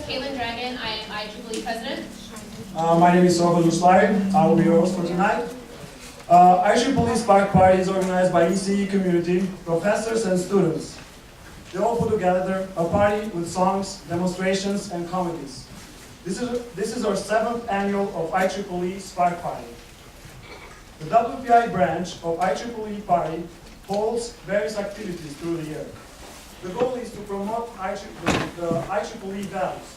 Caitlin Dragon. I am IEEE President. My name is Prof. I will be your host for tonight. IEEE Spark Party is organized by ECE community, professors and students. They all put together a party with songs, demonstrations, and comedies. This is our 7th annual of IEEE Spark Party. The WPI branch of IEEE Party holds various activities through the year. The goal is to promote the IEEE values.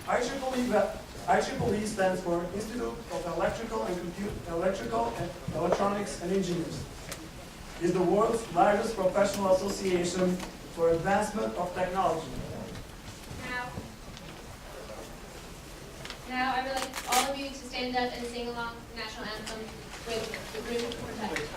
IEEE stands for Institute of Electrical and Electronics and Engineers. It is the world's largest professional association for advancement of technology. Now I would like all of you to stand up and sing along the national anthem with the group Protect.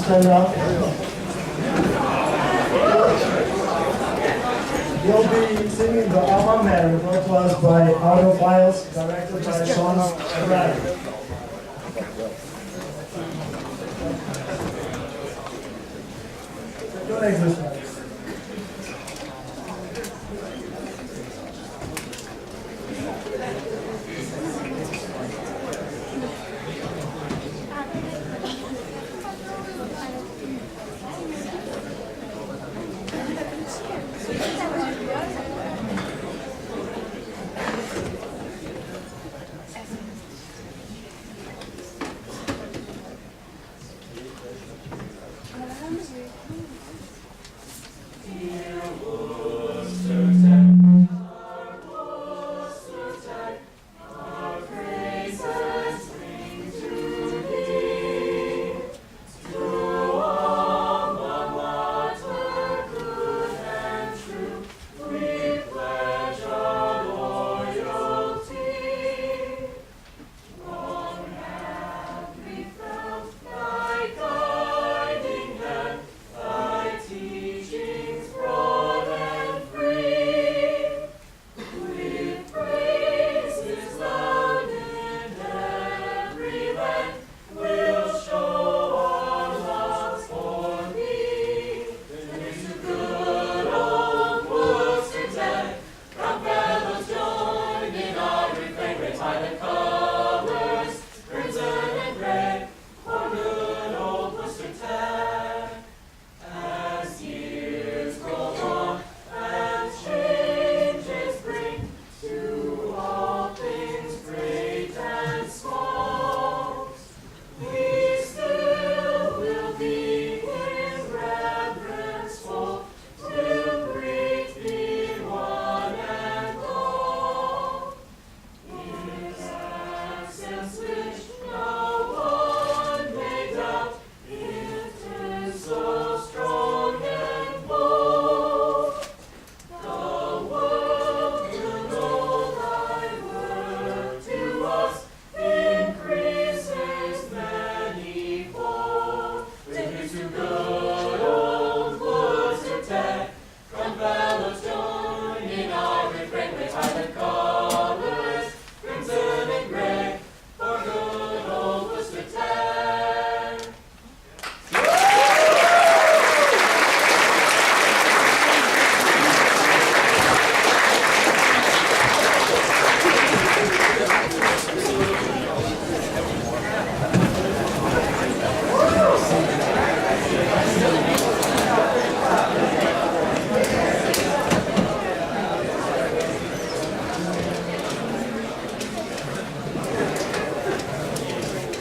Stand up. You'll be singing the Alma referred to us by Audiophiles, directed by Sean Brad. Your exercise.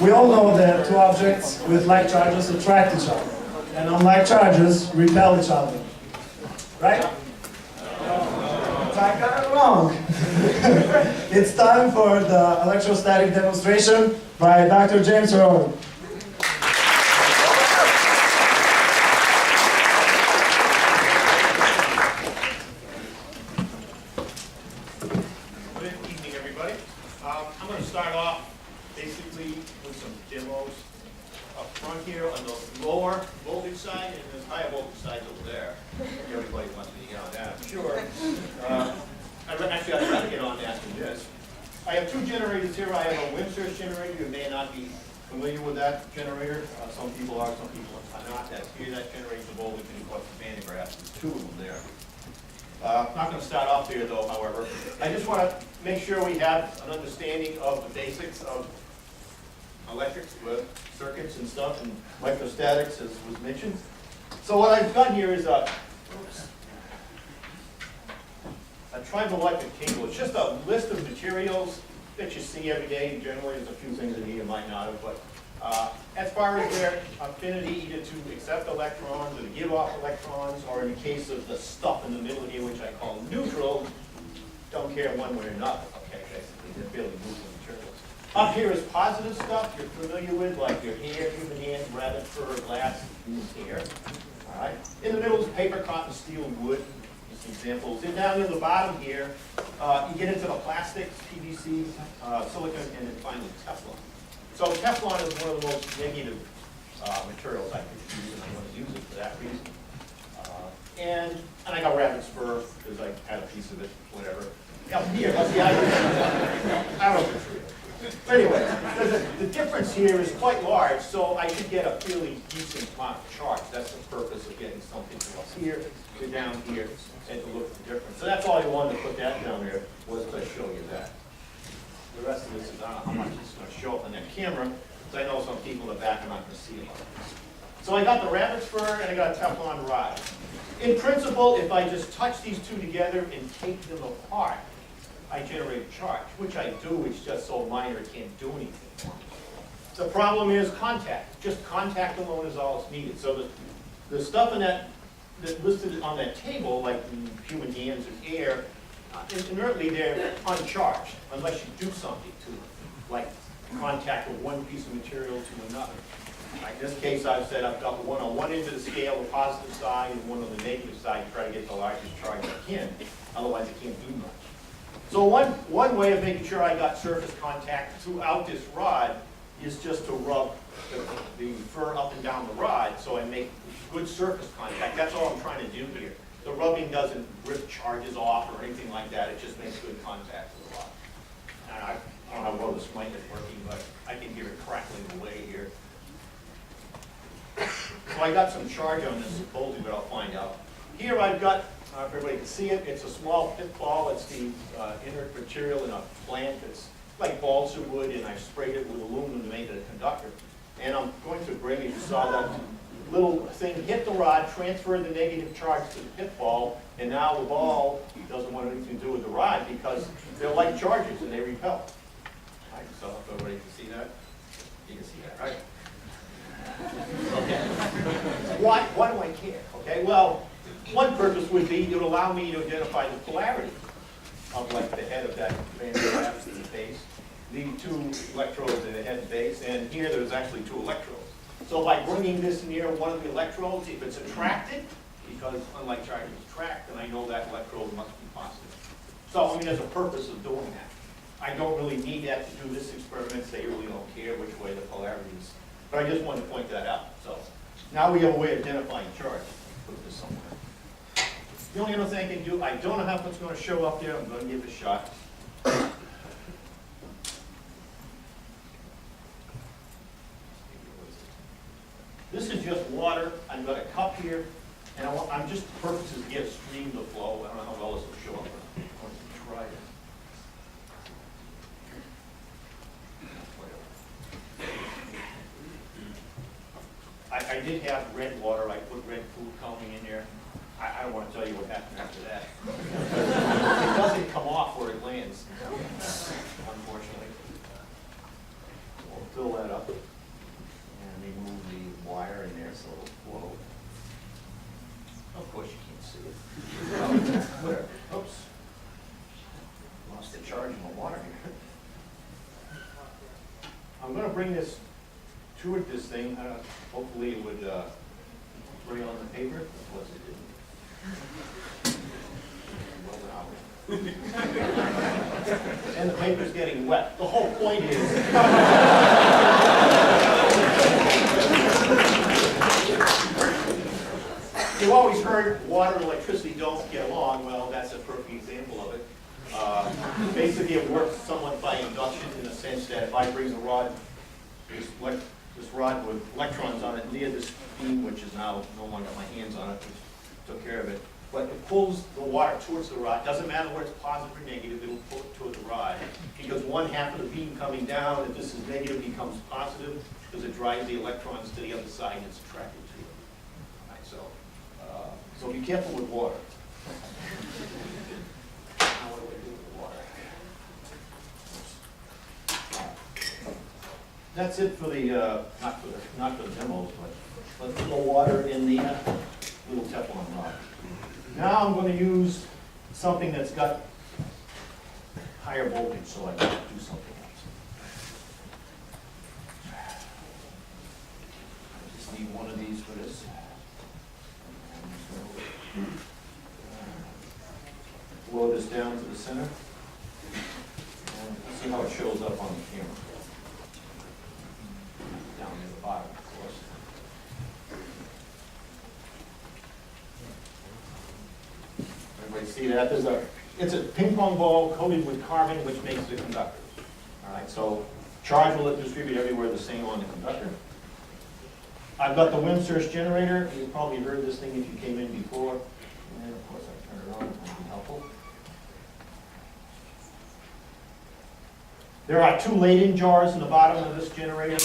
We all know that two objects with like charges attract each other, and unlike charges repel each other. Right? I got it wrong. It's time for the electrostatic demonstration by Dr. James Rowan. Good evening, everybody. I'm going to start off basically with some demos up front here on the lower voltage side, and there's higher voltage sides over there. Everybody wants me to get on that, I'm sure. Actually, I'd rather get on that than this. I have two generators here. I have a wind surge generator. You may not be familiar with that generator. Some people are, some people are not. That's here. That generates the voltage in what the pantograph. There's two of them there. I'm not going to start off there, though, however. I just want to make sure we have an understanding of the basics of electrics, circuits and stuff, and electrostatics, as was mentioned. So what I've done here is a triboelectric table. It's just a list of materials that you see every day. Generally, there's a few things in here you might not have, but as far as their affinity either to accept electrons or to give off electrons, or in the case of the stuff in the middle here, which I call neutral, don't care one way or another. Okay, basically, they're fairly neutral materials. Up here is positive stuff you're familiar with, like your hair, human hands, rabbit fur, glass, human hair. All right. In the middle is paper, cotton, steel, wood. Just examples. Then down near the bottom here, you get into the plastics, PVC, silicon, and then finally Teflon. So Teflon is one of the most negative materials I could use, and I want to use it for that reason. And I got rabbit's fur because I had a piece of it, whatever. Up here, that's the idea. I don't know if it's real. But anyway, the difference here is quite large, so I could get a fairly decent amount of charge. That's the purpose of getting something from up here to down here and to look at the difference. So that's all I wanted to put that down there, was to show you that. The rest of this is, I don't know how much it's going to show up on that camera, because I know some people in the back are not going to see it. So I got the rabbit's fur and I got a Teflon rod. In principle, if I just touch these two together and take them apart, I generate a charge, which I do. It's just so minor it can't do anything for me. The problem is contact. Just contact alone is all that's needed. So the stuff in that's listed on that table, like human hands and air, inertly they're uncharged unless you do something to them, like contact with one piece of material to another. In this case, I've set up one on one end of the scale, the positive side, and one on the negative side to try to get the largest charge I can. Otherwise, I can't do much. So one way of making sure I got surface contact throughout this rod is just to rub the fur up and down the rod so I make good surface contact. That's all I'm trying to do here. The rubbing doesn't rip charges off or anything like that. It just makes good contact with the rod. And I don't know how well this mic is working, but I can hear it crackling away here. So I got some charge on this voltage, but I'll find out. Here I've got, if everybody can see it, it's a small pit ball. It's the inert material in a plant that's like balsa wood, and I've sprayed it with aluminum to make it a conductor. And I'm going to bring, as you saw, that little thing hit the rod, transfer the negative charge to the pit ball, and now the ball doesn't want anything to do with the rod because they're like charges and they repel. All right, so if everybody can see that, you can see that, right? Okay. Why do I care? Okay, well, one purpose would be to allow me to identify the polarity of like the head of that pantograph and the base, the two electrodes in the head and base, and here there's actually two electrodes. So by bringing this near one of the electrodes, if it's attracted, because unlike charges attract, then I know that electrode must be positive. So I mean, there's a purpose of doing that. I don't really need that to do this experiment. They really don't care which way the polarity is. But I just wanted to point that out. So now we have a way of identifying charge. Put this somewhere. The only other thing I can do, I don't know how it's going to show up there. I'm going to give it a shot. This is just water. I've got a cup here, and I'm just the purpose is to get a stream to flow. I don't know how well this will show up. I'm going to try it. I did have red water. I put red food coloring in there. I don't want to tell you what happened after that. It doesn't come off where it lands, unfortunately. We'll fill that that up and remove the wire in there so it'll flow. Of course, you can't see it. Whatever. Oops. Lost the charge in the water here. I'm going to bring this toward this thing. Hopefully it would bring on the paper. Of course it didn't. And the paper's getting wet. The whole point is... You've always heard water and electricity don't get along. Well, that's a perfect example of it. Basically, it works somewhat by induction in the sense that if I bring a rod, this rod with electrons on it near this beam, which is now no longer got my hands on it, which took care of it. But it pulls the water towards the rod. Doesn't matter where it's positive or negative, it'll pull it toward the rod. Because one half of the beam coming down, if this is negative, becomes positive, because it drives the electrons to the other side and it's attracted to it. All right, so be careful with water. Now what do I do with water? That's it for the, not for the demos, but let's put the water in the little Teflon rod. Now I'm going to use something that's got higher voltage, so I can do something else. I just need one of these for this. Blow this down to the center. And see how it shows up on the camera. Down near the bottom, of course. Everybody see that? It's a ping pong ball coated with carbon, which makes the conductors. All right, so charge will distribute everywhere the same on the conductor. I've got the wind source generator. You probably heard this thing if you came in before. And of course, I turn it on. That'll be helpful. There are two Leyden jars in the bottom of this generator,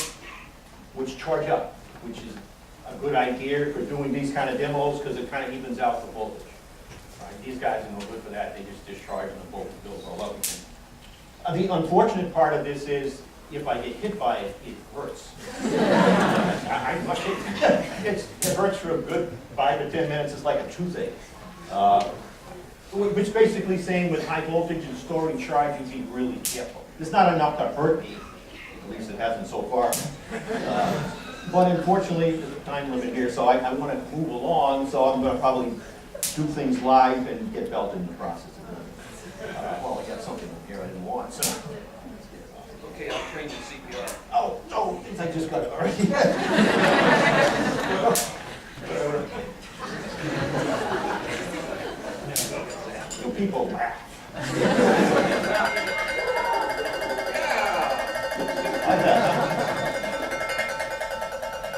which charge up, which is a good idea for doing these kind of demos because it kind of evens out the voltage. Right? These guys are no good for that. They just discharge and the voltage goes all up again. The unfortunate part of this is if I get hit by it, it hurts. It hurts for a good 5 to 10 minutes. It's like a toothache. Which basically saying with high voltage and storing charge, you be really careful. It's not enough to hurt me. At least it hasn't so far. But unfortunately, there's a time limit here, so I want to move along, so I'm going to probably do things live and get belted in the process. Well, I got something in here I didn't want, so. Okay, I'll train you CPR. Oh, no, I just got it already. You people laugh.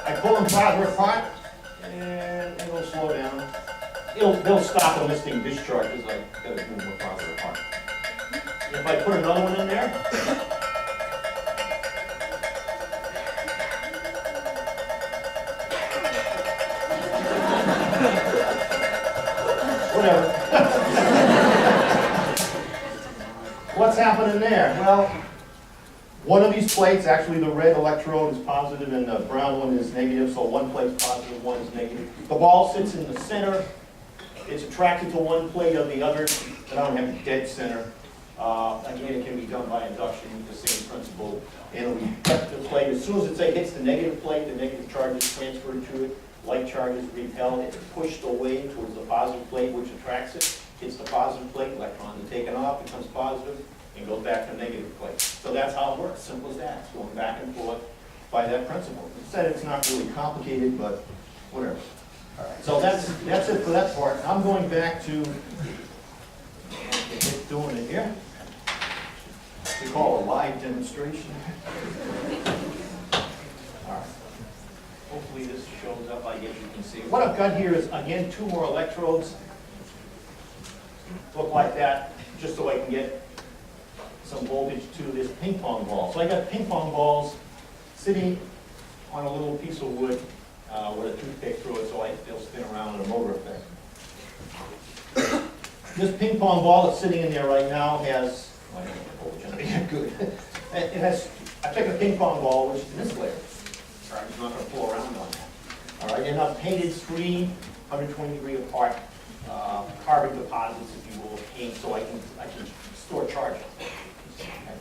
I pull them farther apart, and it'll slow down. They'll stop when this thing discharges. I've got to move them farther apart. And if I put another one in there, whatever. What's happening there? Well, one of these plates, actually the red electrode is positive and the brown one is negative, so one plate's positive, one is negative. The ball sits in the center. It's attracted to one plate or the other, but I don't have a dead center. Again, it can be done by induction, the same principle. And we cut the plate. As soon as it hits the negative plate, the negative charge is transferred to it. Light charges repel, it's pushed away towards the positive plate, which attracts it. Hits the positive plate, electrons are taken off, becomes positive, and goes back to the negative plate. So that's how it works, simple as that. It's going back and forth by that principle. Instead, it's not really complicated, but whatever. All right. So that's it for that part. I'm going back to doing it here. We call a live demonstration. All right. Hopefully this shows up, I guess you can see. What I've got here is, again, 2 more electrodes. Look like that, just so I can get some voltage to this ping pong ball. So I got ping pong balls sitting on a little piece of wood with a toothpick through it, so they'll spin around in a motor effect. This ping pong ball that's sitting in there right now has, well, I don't know the voltage, good. It has I take a ping pong ball, which is an insulator. Charge is not going to flow around on that. All right, and I've painted 3 120-degree apart carbon deposits, if you will, of paint, so I can store charge. Okay.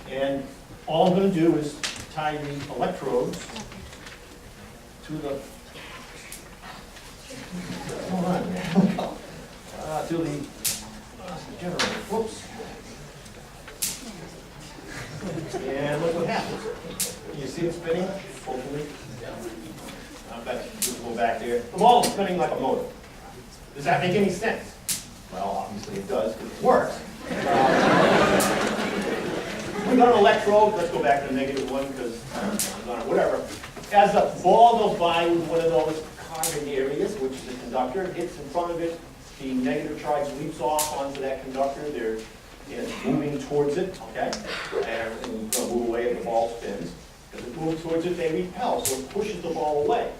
And all I'm going to do is tie the electrodes to the hold on, to the generator. Whoops. And look what happens. You see it spinning? Hopefully. I bet it's visible back there. The ball is spinning like a motor. Does that make any sense? Well, obviously it does, because it works. We got an electrode. Let's go back to -1, because whatever. As the ball goes by with one of those carbon areas, which is a conductor, it hits in front of it, the negative charge leaps off onto that conductor. It's moving towards it, okay? And it's going to move away if the ball spins. As it moves towards it, they repel, so it pushes the ball away.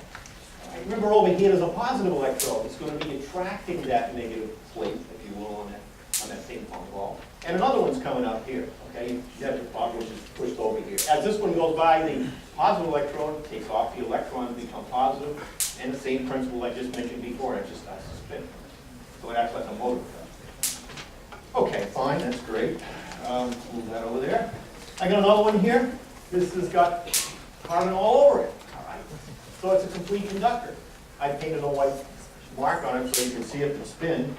Remember over here, there's a positive electrode. It's going to be attracting that negative plate, if you will, on that ping pong ball. And another one's coming up here, okay? You have the positive, which is pushed over here. As this one goes by, the positive electron takes off, the electrons become positive, and the same principle I just mentioned before, it just starts to spin. So it acts like a motor. Okay, fine, that's great. Move that over there. I got another one here. This has got carbon all over it. All right. So it's a complete conductor. I painted a white mark on it so you can see it spin.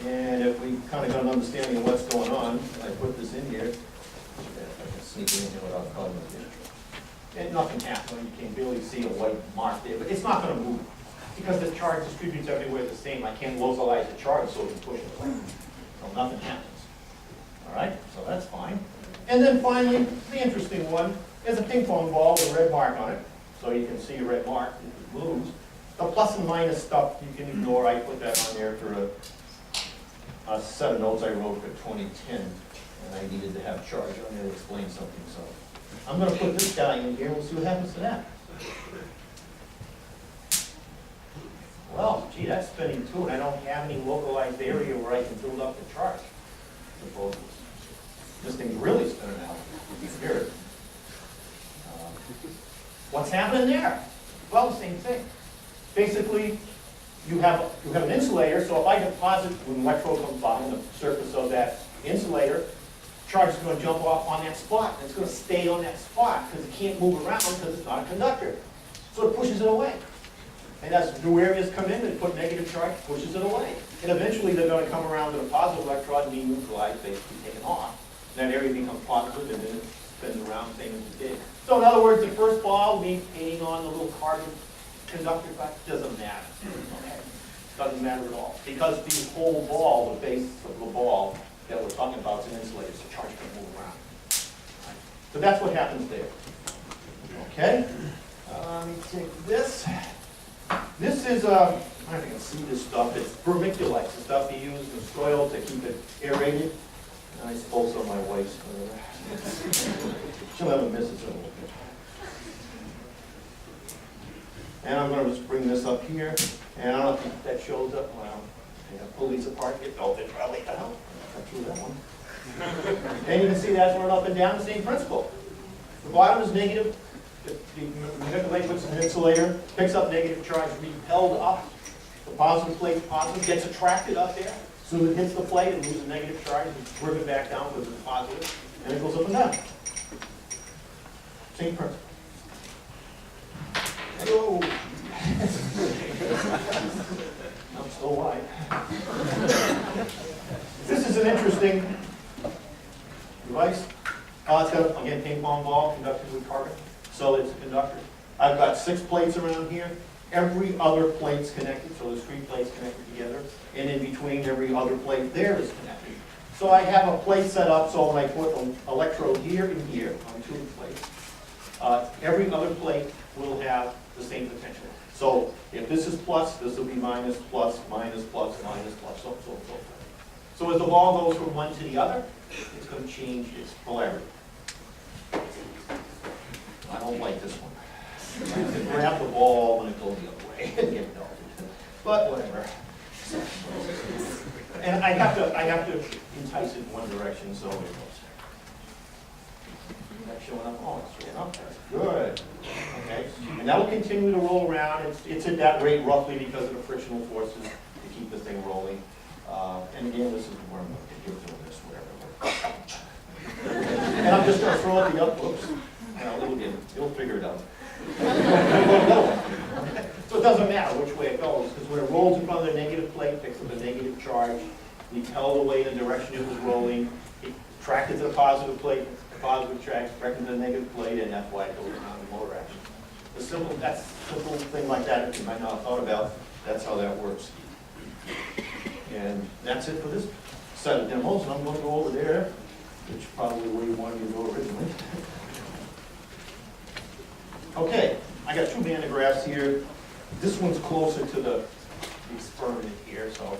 And if we kind of got an understanding of what's going on, I put this in here. If I can sneak it in here without cutting it here. And nothing happened. You can barely see a white mark there, but it's not going to move because the charge distributes everywhere the same. I can't localize the charge so it can push it away. So nothing happens. All right, so that's fine. And then finally, the interesting one is a ping pong ball with a red mark on it. So you can see a red mark if it moves. The plus and minus stuff you can ignore. I put that on there for a set of notes I wrote for 2010. And I needed to have charge on there to explain something. So I'm going to put this guy in here and we'll see what happens to that. Well, gee, that's spinning too, and I don't have any localized area where I can build up the charge. Suppose this thing's really spinning out. You can hear it. What's happening there? Well, the same thing. Basically, you have an insulator, so if I deposit when an electrode comes by on the surface of that insulator, charge is going to jump off on that spot. It's going to stay on that spot because it can't move around because it's not a conductor. So it pushes it away. And as new areas come in and put negative charge, pushes it away. And eventually they're going to come around to the positive electron and be neutralized, basically taken off. And that area becomes positive and then it spins around, same as it did. So in other words, the first ball, me painting on the little carbon conductor back, doesn't matter. Okay? Doesn't matter at all. Because the whole ball, the base of the ball that we're talking about is an insulator, so charge can move around. Right? So that's what happens there. Okay? Let me take this. This is, I don't know if you can see this stuff, it's vermiculite, the stuff you use in soil to keep it aerated. And I suppose on my wife's, she'll never miss it. So. And I'm going to just bring this up here, and I don't know if that shows up. Well, pull these apart, it probably down. I threw that one. And you can see that's run up and down, the same principle. The bottom is negative. The manipulate puts an insulator, picks up negative charge, repelled up. The positive plate positive gets attracted up there. Soon it hits the plate, it loses negative charge, it's driven back down because it's positive, and it goes up and down. Same principle. Hello. I'm still wide. This is an interesting device. It's got, again, ping pong ball conducted with carbon. So it's a conductor. I've got 6 plates around here. Every other plate's connected, so there's 3 plates connected together. And in between every other plate there is connected. So I have a plate set up so when I put an electrode here and here on 2 plates, every other plate will have the same potential. So if this is plus, this will be minus, plus, minus, plus, minus, plus, so on and so forth. So as the ball goes from one to the other, it's going to change its polarity. I don't like this one. I can grab the ball when it goes the other way and get melted. But whatever. And I have to entice it in one direction, so it goes. That showing up? Oh, it's showing up, that's good. Okay, and that will continue to roll around. It's at that rate roughly because of the frictional forces to keep the thing rolling. And again, this is where I'm going to give doing this, whatever. And I'm just going to throw it the up, whoops. You'll figure it out. So it doesn't matter which way it goes, because when it rolls in front of the negative plate, picks up the negative charge, we tell the way the direction it was rolling, it tracked it to the positive plate, the positive track, tracked it to the negative plate, and that's why it goes around the motor action. That's a simple thing like that, if you might not have thought about, that's how that works. And that's it for this set of demos, and I'm going to go over there, which is probably where you wanted me to go originally. Okay, I got two vantographs here. This one's closer to the experiment here, so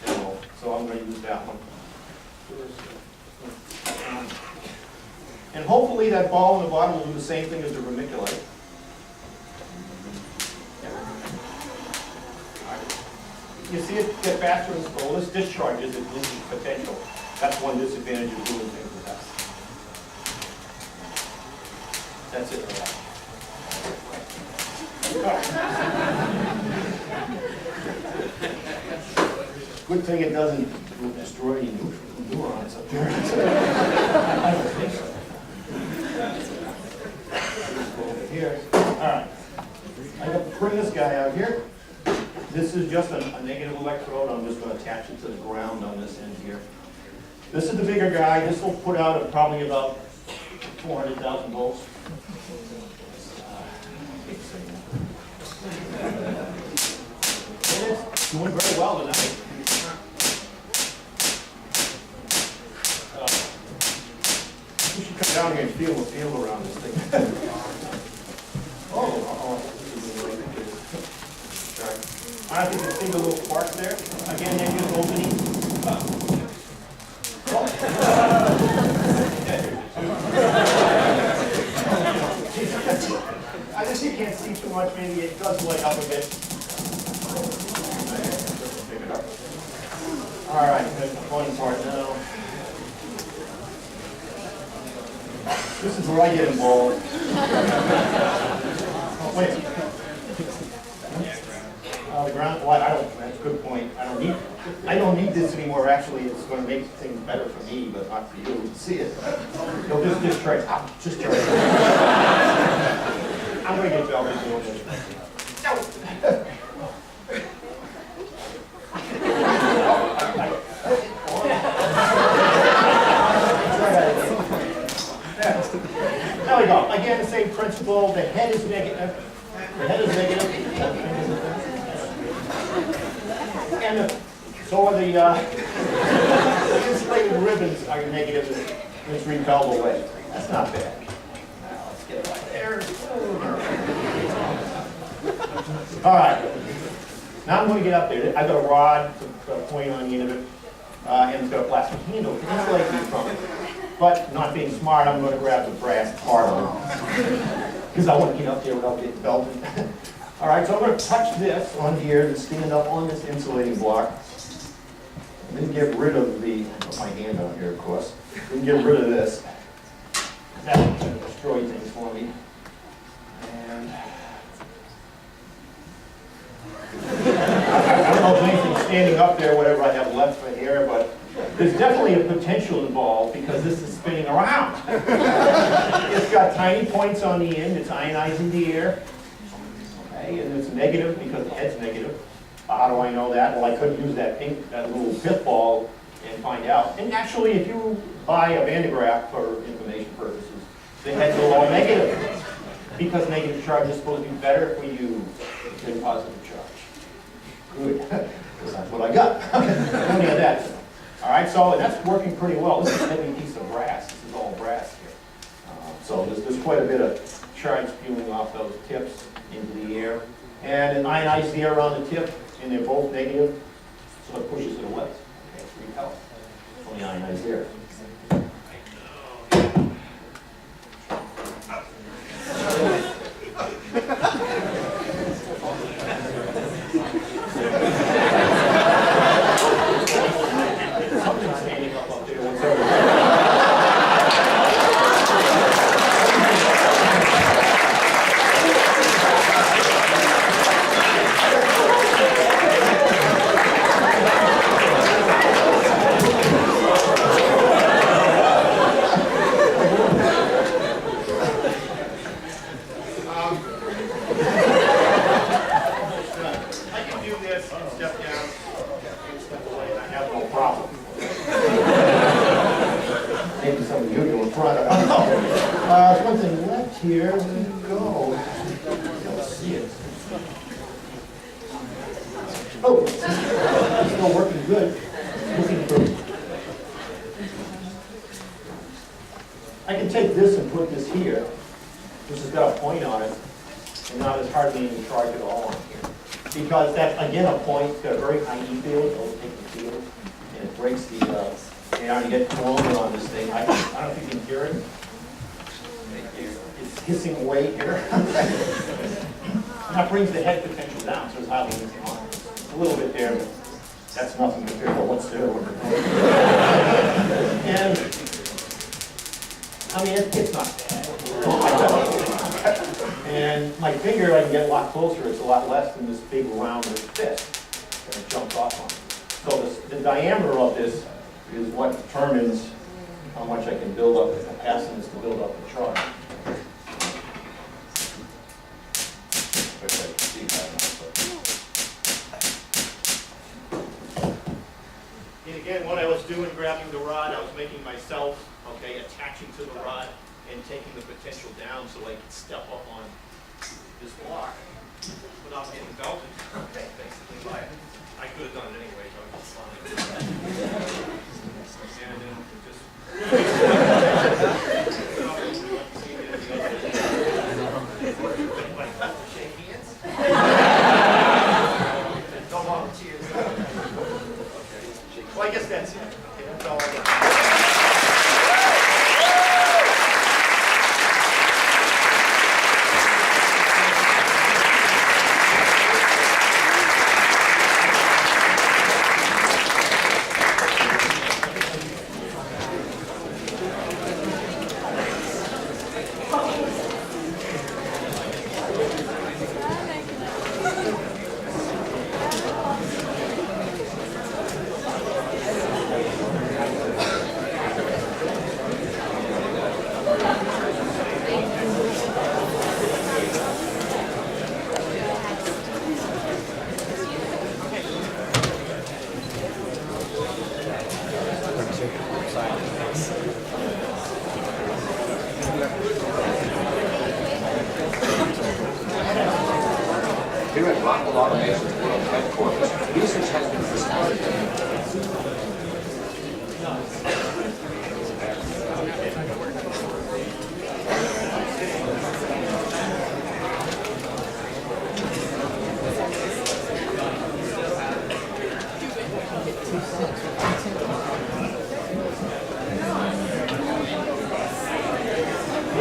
I'm going to use that one first. And hopefully that ball in the bottom will do the same thing as the vermiculite. You see it get faster and slower. This discharges its leakage potential. That's one disadvantage of doing things with that. That's it for that. Good thing it doesn't destroy any neurons up there. I don't think so. Let's go over here. All right. I got to bring this guy out here. This is just a negative electrode. I'm just going to attach it to the ground on this end here. This is the bigger guy. This will put out probably about 400,000 volts. It's doing very well tonight. You should come down here and feel the feel around this thing. I don't think you see the little spark there. Again, they're just opening. I guess you can't see too much. Maybe it does light up a bit. All right, the fun part now. This is where I get involved. Wait. The ground. Well, I don't. That's a good point. I don't need this anymore. Actually, it's going to make things better for me, but not for you. See it? So just try. Just try. I'm going to get Velvet doing this. No. There we go. Again, the same principle. The head is negative. The head is negative. And so are the insulated ribbons are negative and it's repelled away. That's not bad. Now let's get it right there. All right. Now I'm going to get up there. I've got a rod to point on the end of it, and it's got a plastic handle to insulate me from it. But not being smart, I'm going to grab the brass part of it because I want to get up there without getting belted. All right, so I'm going to touch this on here and stand up on this insulating block. And then get rid of the, put my hand on here, of course. Then get rid of this. That will destroy things for me. And I don't know if anything's standing up there, whatever I have left for here, but there's definitely a potential involved because this is spinning around. It's got tiny points on the end. It's ionizing the air. Okay, and it's negative because the head's negative. How do I know that? Well, I couldn't use that little pith ball and find out. And actually, if you buy a vantograph for information purposes, the heads are all negative because negative charge is supposed to be better for you than positive charge. Good, because that's what I got. Only of that. All right, so that's working pretty well. This is a heavy piece of brass. This is all brass here. So there's quite a bit of charge spewing off those tips into the air. And an ionized air around the tip, and they're both negative, so it pushes it away. Okay, it's repelled. It's only ionized air. Something's standing up there. where we go? I don't see it. Oh, it's still working good. Looking for. I can take this and put this here. This has got a point on it, and now there's hardly any charge at all on here. Because that's, again, a point, it's got a very high E field, it'll take the field, and it breaks the, you know, you get corona on this thing. I don't know if you can hear it. It's hissing away here. And that brings the head potential down, so there's hardly anything on it. It's a little bit there, but that's nothing compared to what's there. And, I mean, it's not bad. And my finger, I can get a lot closer. It's a lot less than this big round fist that it jumps off on. So the diameter of this is what determines how much I can build up, the capacitance to build up the charge. And again, what I was doing, grabbing the rod, I was making myself, okay, attaching to the rod and taking the potential down so I could step up on this block without getting belted. Okay, basically, I could have done it anyway, so I was fine. And then just shake hands. No volunteers. Okay. Well, I guess that's it. Okay, that's all I got. Here at Rockwell Automation's World Headquarters, research has been suspended.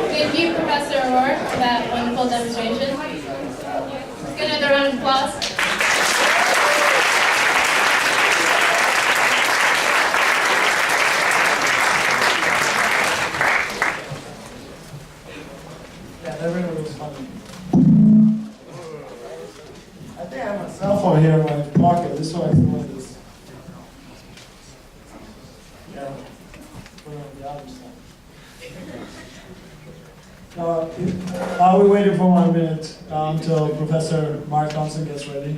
Thank you, Professor O'Rourke, for that wonderful demonstration. Let's get another round of applause. Yeah, that really was funny. I think I have my cell phone here in my pocket. This one is doing this. Yeah, put it on the other side. Are we waiting for 1 minute until Professor Mark Thompson gets ready?